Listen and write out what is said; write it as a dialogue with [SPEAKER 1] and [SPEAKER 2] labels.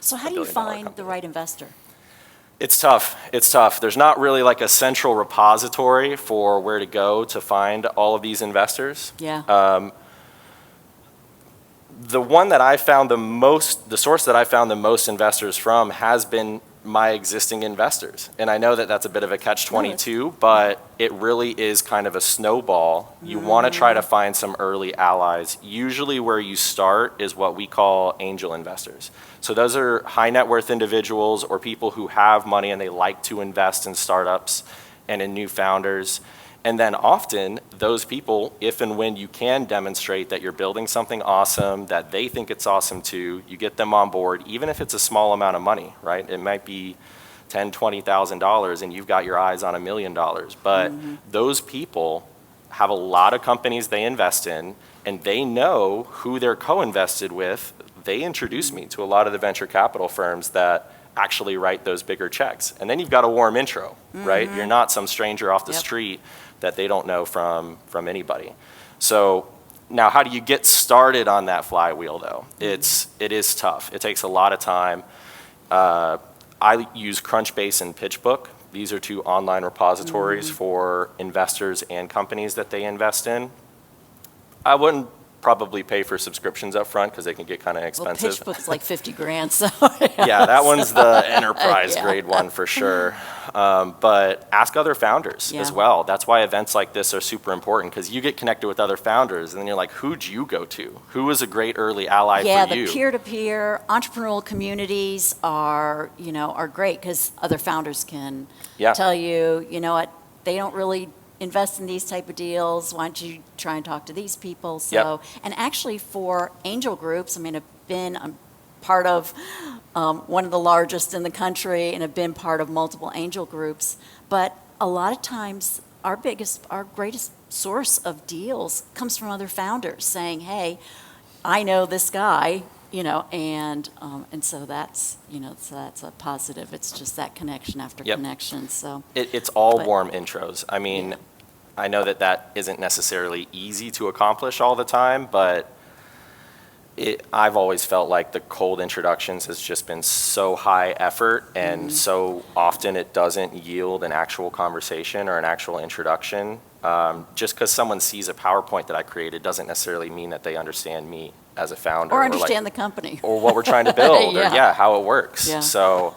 [SPEAKER 1] So how do you find the right investor?
[SPEAKER 2] It's tough. It's tough. There's not really like a central repository for where to go to find all of these investors.
[SPEAKER 1] Yeah.
[SPEAKER 2] The one that I found the source that I found the most investors from has been my existing investors. And I know that that's a bit of a catch-22, but it really is kind of a snowball. You want to try to find some early allies. Usually where you start is what we call angel investors. So those are high net worth individuals or people who have money and they like to invest in startups and in new founders. And then often those people, if and when you can demonstrate that you're building something awesome, that they think it's awesome too, you get them on board, even if it's a small amount of money, right? It might be $10,000, $20,000 and you've got your eyes on $1 million. But those people have a lot of companies they invest in and they know who they're co-invested with. They introduce me to a lot of the venture capital firms that actually write those bigger checks. And then you've got a warm intro, right? You're not some stranger off the street that they don't know from anybody. So now how do you get started on that flywheel though? It is tough. It takes a lot of time. I use CrunchBase and PitchBook. These are two online repositories for investors and companies that they invest in. I wouldn't probably pay for subscriptions up front because they can get kind of expensive.
[SPEAKER 1] Well, PitchBook's like 50 grand, so.
[SPEAKER 2] Yeah, that one's the enterprise grade one for sure. But ask other founders as well. That's why events like this are super important because you get connected with other founders and then you're like, who'd you go to? Who was a great early ally for you?
[SPEAKER 1] Yeah, the peer-to-peer entrepreneurial communities are great because other founders can tell you, you know what, they don't really invest in these type of deals. Why don't you try and talk to these people? So, and actually for angel groups, I mean, I'm part of one of the largest in the country and have been part of multiple angel groups. But a lot of times our greatest source of deals comes from other founders saying, hey, I know this guy, and so that's a positive. It's just that connection after connection. So
[SPEAKER 2] it's all warm intros. I mean, I know that isn't necessarily easy to accomplish all the time, but I've always felt like the cold introductions has just been so high effort and so often it doesn't yield an actual conversation or an actual introduction. Just because someone sees a PowerPoint that I created doesn't necessarily mean that they understand me as a founder.
[SPEAKER 1] Or understand the company.
[SPEAKER 2] Or what we're trying to build or how it works.
[SPEAKER 1] Yeah.
[SPEAKER 2] So